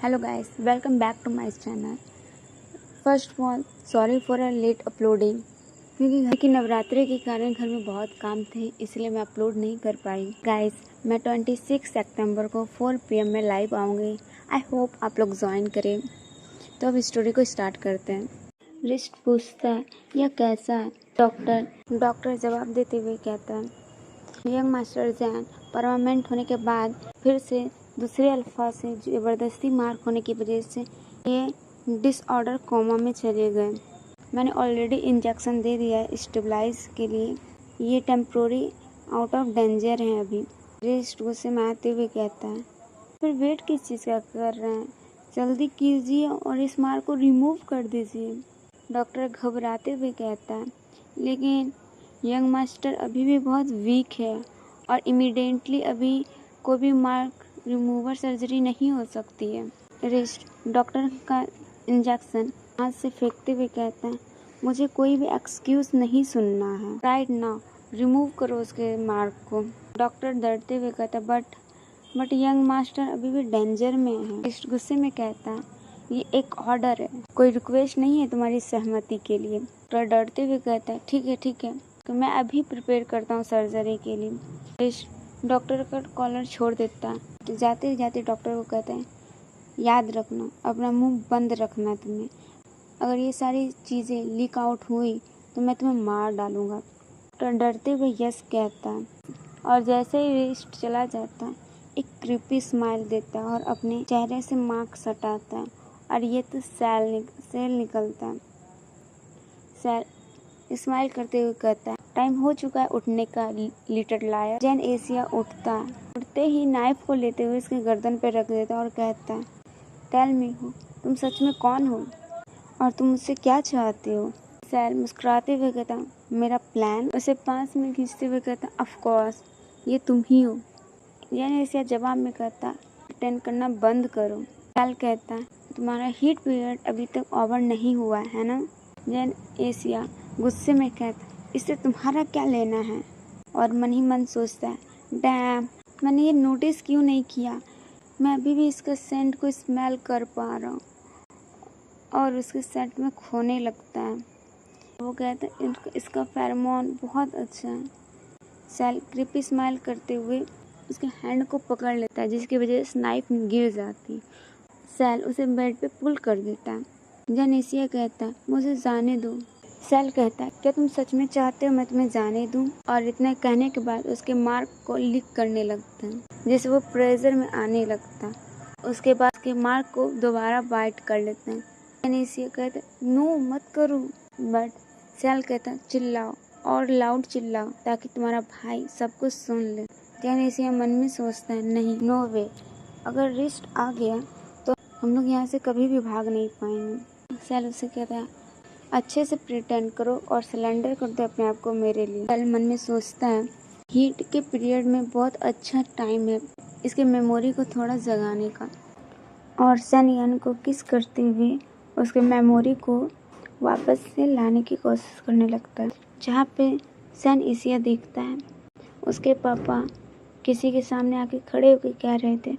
Hello guys, welcome back to my channel. First of all, sorry for a late uploading क्योंकि घर की नवरात्रि के कारण घर में बहुत काम थे, इसलिए मैं अपलोड नहीं कर पाई। गाइस, मैं 26 सितंबर को 4 PM में लाइव आऊँगी। आई होप आप लोग ज्वाइन करें। तो अब स्टोरी को स्टार्ट करते हैं। रिस्ट पूछता है, यह कैसा है? डॉक्टर जवाब देते हुए कहता है, यंग मास्टर जैन परमानेंट होने के बाद फिर से दूसरे अल्फा से ज़बरदस्ती मार्क होने की वजह से ये डिसऑर्डर कोमा में चले गए। मैंने ऑलरेडी इंजेक्शन दे दिया है स्टेबलाइज के लिए। ये टेम्प्रोरी आउट ऑफ डेंजर हैं अभी। रिस्ट गुस्से में आते हुए कहता है, फिर वेट किस चीज़ का कर रहे हैं? जल्दी कीजिए और इस मार्क को रिमूव कर दीजिए। डॉक्टर घबराते हुए कहता है, लेकिन यंग मास्टर अभी भी बहुत वीक है और इमीडिएटली अभी कोई भी मार्क रिमूवर सर्जरी नहीं हो सकती है। रिस्ट डॉक्टर का इंजेक्शन हाथ से फेंकते हुए कहता है, मुझे कोई भी एक्सक्यूज नहीं सुनना है। राइट नाउ रिमूव करो उसके मार्क को। डॉक्टर डरते हुए कहता है, बट यंग मास्टर अभी भी डेंजर में है। रिस्ट गुस्से में कहता है, ये एक ऑर्डर है, कोई रिक्वेस्ट नहीं है तुम्हारी सहमति के लिए। डॉक्टर डरते हुए कहता है, ठीक है तो मैं अभी प्रिपेयर करता हूँ सर्जरी के लिए। रिस्ट डॉक्टर का कॉलर छोड़ देता है। तो जाते जाते डॉक्टर को कहते हैं, याद रखना, अपना मुंह बंद रखना तुम्हें। अगर ये सारी चीज़ें लीक आउट हुई तो मैं तुम्हें मार डालूंगा। डॉक्टर डरते हुए यस कहता है और जैसे ही रिस्ट चला जाता है एक क्रीपी स्माइल देता है और अपने चेहरे से मास्क हटाता है और ये तो सेल निकलता है। सेल स्माइल करते हुए कहता है, टाइम हो चुका है उठने का लिटिल लायर। जैन एशिया उठता है। उठते ही नाइफ को लेते हुए उसके गर्दन पर रख देता है और कहता है, टेल मी हो, तुम सच में कौन हो और तुम मुझसे क्या चाहते हो? सैल मुस्कुराते हुए कहता, मेरा प्लान। उसे पास में खींचते हुए कहता, ऑफ कोर्स ये तुम ही हो। जैन एशिया जवाब में कहता, अटेंड करना बंद करो। सैल कहता, तुम्हारा हीट पीरियड अभी तक ओवर नहीं हुआ है ना? जैन एशिया गुस्से में कहता, इससे तुम्हारा क्या लेना है? और मन ही मन सोचता है, डैम, मैंने ये नोटिस क्यों नहीं किया? मैं अभी भी इसका सेंट को स्मेल कर पा रहा हूँ और उसके सेंट में खोने लगता है। वो कहता है, इसका फेरोमोन बहुत अच्छा है। सैल क्रिपी स्माइल करते हुए उसके हैंड को पकड़ लेता है, जिसकी वजह से नाइफ गिर जाती। सैल उसे बेड पे पुल कर देता है। जनेसिया कहता है, मुझे जाने दो। सैल कहता है, क्या तुम सच में चाहते हो मैं तुम्हें जाने दूं? और इतना कहने के बाद उसके मार्क को लीक करने लगता है, जिससे वो प्रेशर में आने लगता है। उसके बाद उसके मार्क को दोबारा बाइट कर लेते हैं। जनेसिया कहता है, नो मत करो। बट सैल कहता है, चिल्लाओ और लाउड चिल्लाओ ताकि तुम्हारा भाई सब कुछ सुन ले। जनेसिया मन में सोचता है, नहीं, नो वे, अगर रिस्ट आ गया तो हम लोग यहाँ से कभी भी भाग नहीं पाएंगे। सैल उसे कहता है, अच्छे से प्रिटेंड करो और सिलेंडर कर दो अपने आप को मेरे लिए। सैल मन में सोचता है, हीट के पीरियड में बहुत अच्छा टाइम है इसके मेमोरी को थोड़ा जगाने का। और सन यान को किस करते हुए उसके मेमोरी को वापस से लाने की कोशिश करने लगता है। जहाँ पे सन एशिया देखता है, उसके पापा किसी के सामने आके खड़े होकर कह रहे थे,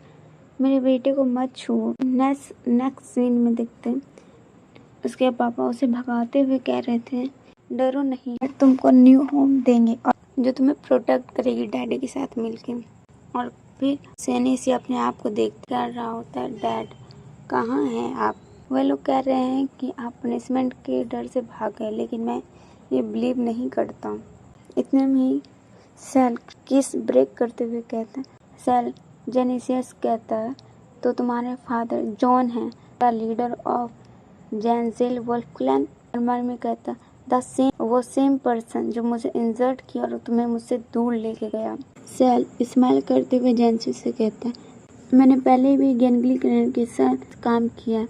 मेरे बेटे को मत छुओ। नेक्स्ट सीन में देखते हैं उसके पापा उसे भगाते हुए कह रहे थे, डरो नहीं, तुमको न्यू होम देंगे और जो तुम्हें प्रोटेक्ट करेगी डैडी के साथ मिलके। और फिर सैनी से अपने आप को देख कर रहा होता है, डैड कहाँ हैं आप? वे लोग कह रहे हैं कि आप पनिशमेंट के डर से भाग गए, लेकिन मैं ये बिलीव नहीं करता हूँ। इतने में ही सैल किस ब्रेक करते हुए कहता है, सैल जेनेसियस कहता है, तो तुम्हारे फादर जॉन हैं, द लीडर ऑफ जैनजेल वुल्फ क्लैन। मन में कहता, वो सेम पर्सन जो मुझे इंजर्ट किया और तुम्हें मुझसे दूर लेके गया। सैल स्माइल करते हुए जेंसी से कहता है, मैंने पहले भी गैंगली क्लैन के साथ काम किया,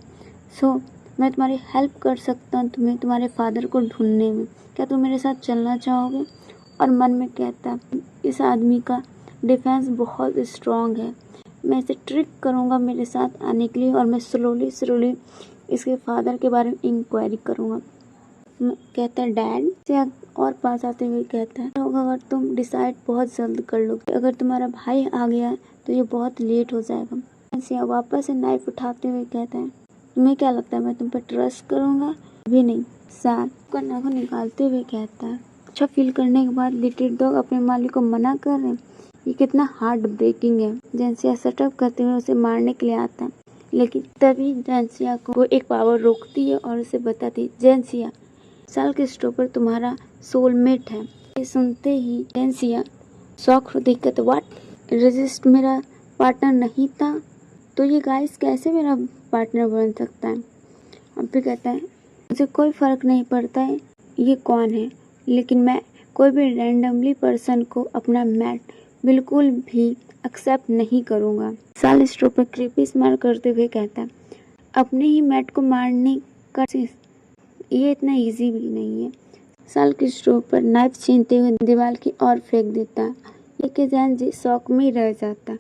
सो मैं तुम्हारी हेल्प कर सकता हूँ तुम्हें तुम्हारे फादर को ढूंढने में। क्या तुम मेरे साथ चलना चाहोगे? और मन में कहता, इस आदमी का डिफेंस बहुत स्ट्रॉन्ग है, मैं इसे ट्रिक करूँगा मेरे साथ आने के लिए और मैं स्लोली इसके फादर के बारे में इंक्वायरी करूँगा। कहता है, डैड से और पास आते हुए कहता है, अगर तुम डिसाइड बहुत जल्द कर लोगे, अगर तुम्हारा भाई आ गया तो ये बहुत लेट हो जाएगा। जेनेसिया वापस से नाइफ उठाते हुए कहता है, तुम्हें क्या लगता है मैं तुम पर ट्रस्ट करूंगा? अभी नहीं। साल का नाखून निकालते हुए कहता है, अच्छा फील करने के बाद लिटिल डॉग अपने मालिक को मना कर रहे हैं, ये कितना हार्ट ब्रेकिंग है। जेनेसिया सेटअप करते हुए उसे मारने के लिए आता है, लेकिन तभी जेनेसिया को एक पावर रोकती है और उसे बताती है, जेनेसिया साल के स्टॉपर तुम्हारा सोलमेट है। ये सुनते ही जेनेसिया शौक हो दिक्कत, व्हाट रेजिस्ट मेरा पार्टनर नहीं था तो ये गाइस कैसे मेरा पार्टनर बन सकता है? अब भी कहता है, मुझे कोई फर्क नहीं पड़ता है ये कौन है, लेकिन मैं कोई भी रैंडमली पर्सन को अपना मैट बिल्कुल भी एक्सेप्ट नहीं करूँगा। साल स्टॉपर क्रीपी स्माइल करते हुए कहता है, अपने ही मैट को मारने का ये इतना इजी भी नहीं है। साल के स्टॉपर नाइफ छीनते हुए दीवार की ओर फेंक देता है, लेकिन जेनेसिया शॉक में ही रह जाता।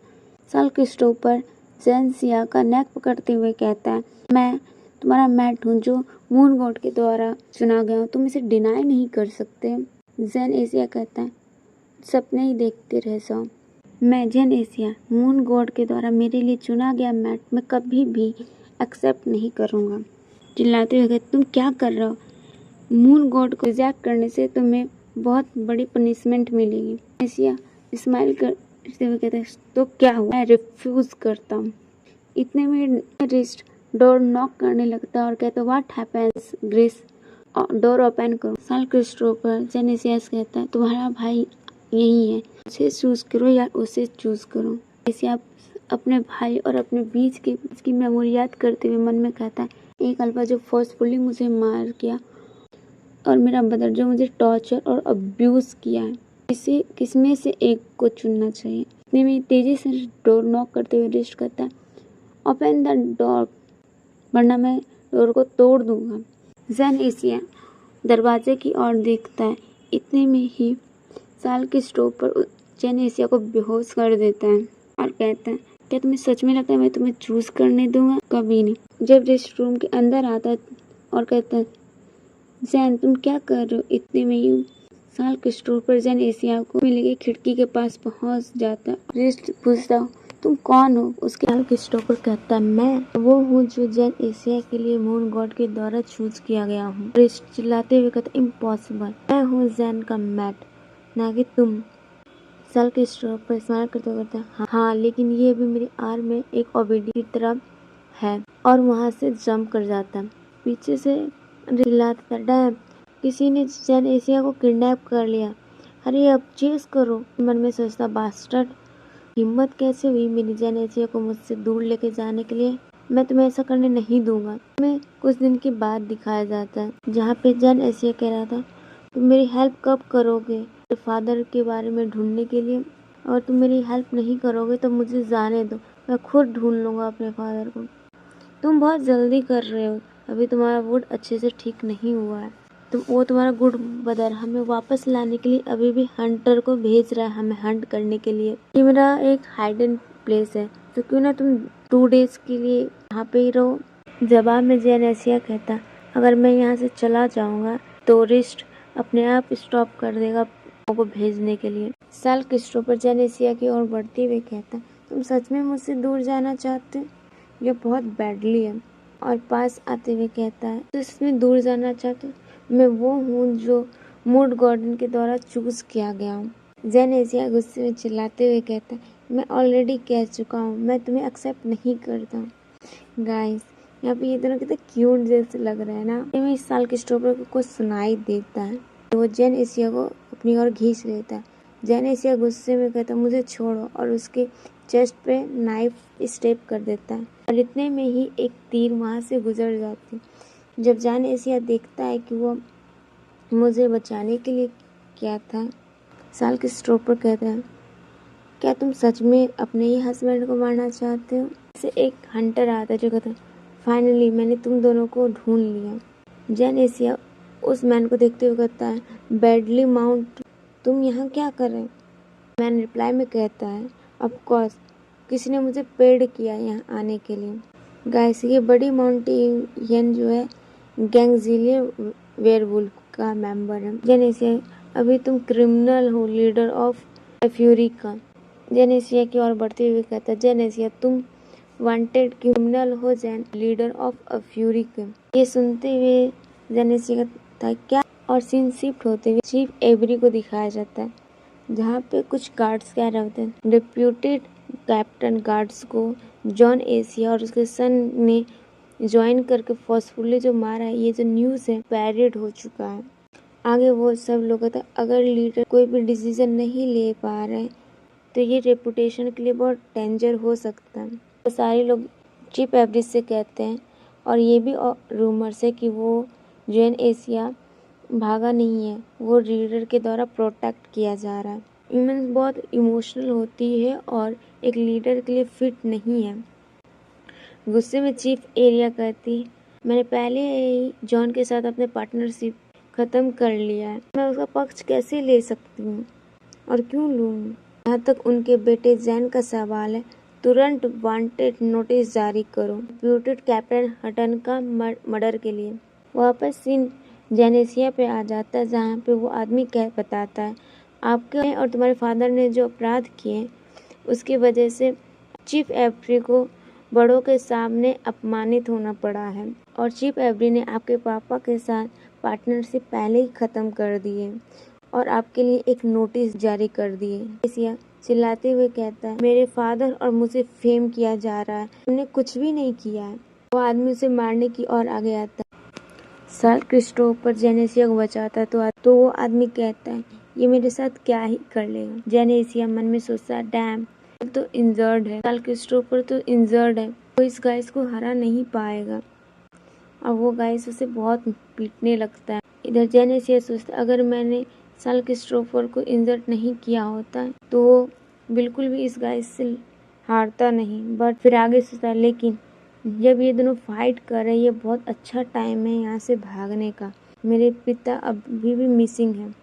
साल के स्टॉपर जेनेसिया का नेक पकड़ते हुए कहता है, मैं तुम्हारा मैट हूँ जो मून गॉड के द्वारा चुना गया हूँ, तुम इसे डिनाई नहीं कर सकते। जेनेसिया कहता है, सपने ही देखते रह जाओ। मैं जेनेसिया मून गॉड के द्वारा मेरे लिए चुना गया मैट मैं कभी भी एक्सेप्ट नहीं करूँगा। चिल्लाते हुए कहते, तुम क्या कर रहे हो? मून गॉड को रिजेक्ट करने से तुम्हें बहुत बड़ी पनिशमेंट मिलेगी। जेनेसिया स्माइल करते हुए कहते, तो क्या हुआ? मैं रिफ्यूज करता हूँ। इतने में रिस्ट डोर नॉक करने लगता है और कहता, what happens grace, door open करो। साल क्रिस्टोफर जेनेसिया कहता है, तुम्हारा भाई यही है, उसे चूज करो या उसे चूज करो। जेनेसिया अपने भाई और अपने बीच की मेमोरी याद करते हुए मन में कहता है, एक अल्फा जो फोर्सफुली मुझे मार किया और मेरा ब्रदर जो मुझे टॉर्चर और अब्यूज किया है, इसे किसमें से एक को चुनना चाहिए। इतने में तेजी से डोर नॉक करते हुए रिस्ट करता है, ओपन द डोर वरना मैं डोर को तोड़ दूंगा। जेनेसिया दरवाजे की ओर देखता है, इतने में ही साल के स्टॉपर जेनेसिया को बेहोश कर देता है और कहता है, क्या तुम्हें सच में लगता है मैं तुम्हें चूज करने दूंगा? कभी नहीं। जब रेस्ट रूम के अंदर आता है और कहता है, जैन तुम क्या कर रहे हो? इतने में ही साल के स्टॉपर जेनेसिया को मिलेगी खिड़की के पास पहुंच जाता है। रेस्ट पूछता हूँ, तुम कौन हो? उसके साल के स्टॉपर कहता है, मैं वो हूँ जो जेनेसिया के लिए मून गॉड के द्वारा चूज किया गया हूँ। रेस्ट चिल्लाते हुए कहता, इम्पॉसिबल, मैं हूँ जैन का मैट, ना कि तुम। साल के स्टॉपर स्माइल करते हुए कहता है, हाँ लेकिन ये भी मेरी आर में एक ओबीडी की तरह है, और वहाँ से जंप कर जाता है। पीछे से चिल्लाता, डैम किसी ने जेनेसिया को किडनैप कर लिया, अरे अब चेस करो। मन में सोचता, बास्टर्ड हिम्मत कैसे हुई मेरी जेनेसिया को मुझसे दूर लेके जाने के लिए? मैं तुम्हें ऐसा करने नहीं दूंगा। तुम्हें कुछ दिन के बाद दिखाया जाता है जहाँ पे जेनेसिया कह रहा था, तुम मेरी हेल्प कब करोगे मेरे फादर के बारे में ढूंढने के लिए? और तुम मेरी हेल्प नहीं करोगे तो मुझे जाने दो, मैं खुद ढूंढ लूंगा अपने फादर को। तुम बहुत जल्दी कर रहे हो, अभी तुम्हारा वुड अच्छे से ठीक नहीं हुआ है। तुम्हारा गुड ब्रदर हमें वापस लाने के लिए अभी भी हंटर को भेज रहा है, हमें हंट करने के लिए। ये मेरा एक हाइडन प्लेस है, तो क्यों ना तुम 2 डेज के लिए यहाँ पे ही रहो। जवाब में जेनेसिया कहता, अगर मैं यहाँ से चला जाऊँगा तो रिस्ट अपने आप स्टॉप कर देगा को भेजने के लिए। साल क्रिस्टोफर जेनेसिया की ओर बढ़ते हुए कहता, तुम सच में मुझसे दूर जाना चाहते हो? यह बहुत बैडली है। और पास आते हुए कहता है, तो इसमें दूर जाना चाहते हो? मैं वो हूँ जो मूड गॉर्डन के द्वारा चूज किया गया हूँ। जेनेसिया गुस्से में चिल्लाते हुए कहता है, मैं ऑलरेडी कह चुका हूँ, मैं तुम्हें एक्सेप्ट नहीं करता। गाइस यहाँ पे ये दोनों कितने क्यूट जैसे लग रहे हैं ना। मैं इस साल के स्टॉपर को कुछ सुनाई देता है, वो जेनेसिया को अपनी ओर खींच लेता है। जेनेसिया गुस्से में कहता, मुझे छोड़ो, और उसके चेस्ट पे नाइफ स्टेप कर देता है और इतने में ही एक तीर वहाँ से गुजर जाती। जब जेनेसिया देखता है कि वो मुझे बचाने के लिए क्या था, साल के स्टॉपर कहता है, क्या तुम सच में अपने ही हस्बैंड को मारना चाहते हो? से एक हंटर आता है जो कहता है, फाइनली मैंने तुम दोनों को ढूंढ लिया। जेनेसिया उस मैन को देखते हुए कहता है, बैडली माउंट तुम यहाँ क्या कर रहे हो? मैन रिप्लाई में कहता है, ऑफ कोर्स किसी ने मुझे पेड किया यहाँ आने के लिए। गाइस ये बड़ी माउंटेन जो है गैंगजिलियर वेयरवुल्फ का मेंबर है। जेनेसिया, अभी तुम क्रिमिनल हो, लीडर ऑफ फ्यूरी का। जेनेसिया की ओर बढ़ते हुए कहता है, जेनेसिया तुम वांटेड क्रिमिनल हो Jain, leader of a fury के। ये सुनते हुए जेनेसिया कहता है क्या, और सीन शिफ्ट होते हुए चीफ एवरी को दिखाया जाता है जहाँ पे कुछ गार्ड्स कह रहे होते हैं डिप्यूटेड कैप्टन गार्ड्स को जॉन एशिया और उसके सन ने ज्वाइन करके फोर्सफुली जो मारा है, ये जो न्यूज़ है पैरेड हो चुका है। आगे वो सब लोग कहते हैं अगर लीडर कोई भी डिसीजन नहीं ले पा रहे तो ये रेपुटेशन के लिए बहुत डेंजर हो सकता है। तो सारे लोग चीफ एवरेज से कहते हैं और ये भी रूमर्स है कि वो जॉन एशिया भागा नहीं है, वो लीडर के द्वारा प्रोटेक्ट किया जा रहा है। ह्यूमन्स बहुत इमोशनल होती है और एक लीडर के लिए फिट नहीं है। गुस्से में चीफ एरिया कहती मैंने पहले ही जॉन के साथ अपने पार्टनरशिप ख़त्म कर लिया है, मैं उसका पक्ष कैसे ले सकती हूँ और क्यों लूँ। यहाँ तक उनके बेटे जैन का सवाल है, तुरंत वांटेड नोटिस जारी करो डिप्यूटेड कैप्टन हटन का मर्डर के लिए। वापस सीन जेनेसिया पे आ जाता है जहाँ पे वो आदमी कह बताता है आपके और तुम्हारे फादर ने जो अपराध किए उसकी वजह से चीफ एवरी को बड़ों के सामने अपमानित होना पड़ा है और चीफ एवरी ने आपके पापा के साथ पार्टनरशिप पहले ही ख़त्म कर दी है और आपके लिए एक नोटिस जारी कर दिए। जेनेसिया चिल्लाते हुए कहता है मेरे फादर और मुझे फेम किया जा रहा है, हमने कुछ भी नहीं किया है। वो आदमी उसे मारने की ओर आगे आता है। साल क्रिस्टोफर जेनेसिया को बचाता है तो वो आदमी कहता है ये मेरे साथ क्या ही कर लेगा। जेनेसिया मन में सोचता है डैम तो इंजर्ड है, साल क्रिस्टोफर तो इंजर्ड है, वो इस गाइस को हरा नहीं पाएगा और वो गाइस उसे बहुत पीटने लगता है। इधर जेनेसिया सोचता है अगर मैंने साल क्रिस्टोफर को इंजर्ड नहीं किया होता तो वो बिल्कुल भी इस गाइस से हारता नहीं। बट फिर आगे सोचता है लेकिन जब ये दोनों फाइट कर रहे हैं ये बहुत अच्छा टाइम है यहाँ से भागने का, मेरे पिता अभी भी मिसिंग है।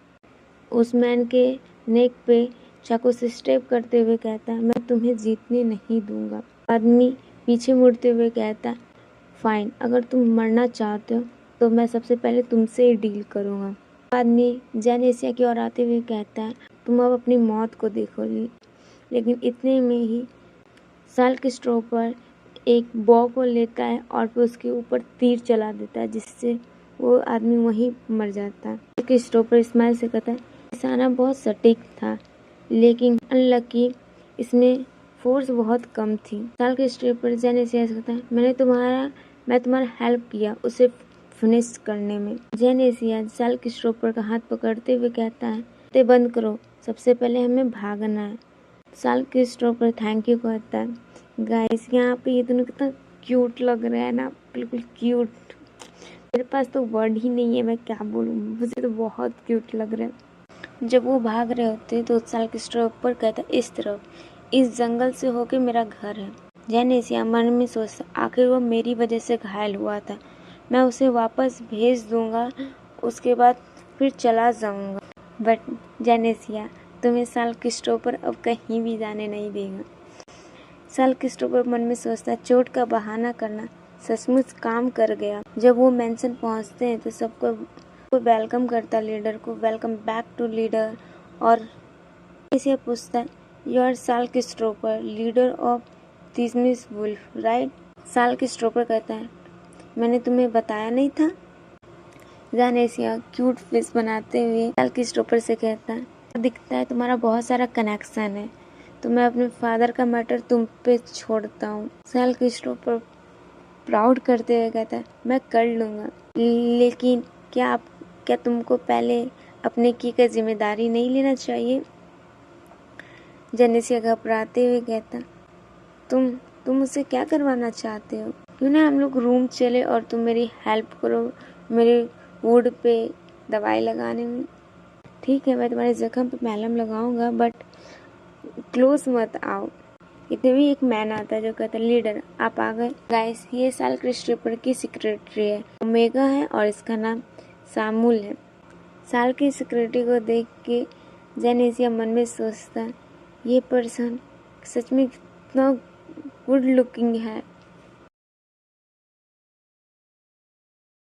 उस मैन के नेक पे चाकू से स्टेप करते हुए कहता है मैं तुम्हें जीतने नहीं दूंगा। आदमी पीछे मुड़ते हुए कहता है फाइन, अगर तुम मरना चाहते हो तो मैं सबसे पहले तुमसे ही डील करूंगा। आदमी जेनेसिया की ओर आते हुए कहता है तुम अब अपनी मौत को देखो। लेकिन इतने में ही साल क्रिस्टोफर एक बॉ को लेता है और फिर उसके ऊपर तीर चला देता है जिससे वो आदमी वहीं मर जाता है। क्रिस्टोफर स्माइल से कहता है निशाना बहुत सटीक था लेकिन अनलकी, इसमें फोर्स बहुत कम थी। साल क्रिस्टोफर जेनेसिया से कहता है मैं तुम्हारा हेल्प किया उसे फिनिश करने में। जेनेसिया साल क्रिस्टोफर का हाथ पकड़ते हुए कहता है ते बंद करो, सबसे पहले हमें भागना है। साल क्रिस्टोफर थैंक यू कहता है। गाइस यहाँ पे ये दोनों कितना क्यूट लग रहा है ना, बिल्कुल क्यूट। मेरे पास तो वर्ड ही नहीं है, मैं क्या बोलूँ, मुझे तो बहुत क्यूट लग रहा है। जब वो भाग रहे होते तो साल क्रिस्टोफर कहता है इस तरफ, इस जंगल से होके मेरा घर है। जेनेसिया मन में सोचता आखिर वो मेरी वजह से घायल हुआ था, मैं उसे वापस भेज दूंगा, उसके बाद फिर चला जाऊंगा। बट जेनेसिया तुम्हें साल क्रिस्टोफर अब कहीं भी जाने नहीं देगा। साल क्रिस्टोफर मन में सोचता चोट का बहाना करना सचमुच काम कर गया। जब वो मेंशन पहुंचते हैं तो सबको वेलकम करता लीडर को, वेलकम बैक टू लीडर। और इसे पूछता है you are Sal Christopher, leader of थिस्मिस वुल्फ राइट। साल क्रिस्टोफर कहता है मैंने तुम्हें बताया नहीं था। जेनेसिया क्यूट फेस बनाते हुए साल क्रिस्टोफर से कहता है दिखता है तुम्हारा बहुत सारा कनेक्शन है, तो मैं अपने फादर का मैटर तुम पे छोड़ता हूँ। साल क्रिस्टोफर प्राउड करते हुए कहता है मैं कर लूँगा, लेकिन क्या तुमको पहले अपने की का जिम्मेदारी नहीं लेना चाहिए। जेनेसिया घबराते हुए कहता तुम मुझसे क्या करवाना चाहते हो, क्यों ना हम लोग रूम चले और तुम मेरी हेल्प करो मेरे वुड पे दवाई लगाने में। ठीक है मैं तुम्हारे जख्म पे मैलम लगाऊंगा बट क्लोज मत आओ। इतने भी एक मैन आता है जो कहता है लीडर आप आ गए। गाइस ये साल क्रिस्टोफर की सेक्रेटरी है, ओमेगा है और इसका नाम सामुल है। साल की सेक्रेटरी को देख के जेनेसिया मन में सोचता है ये पर्सन सच में कितना गुड लुकिंग है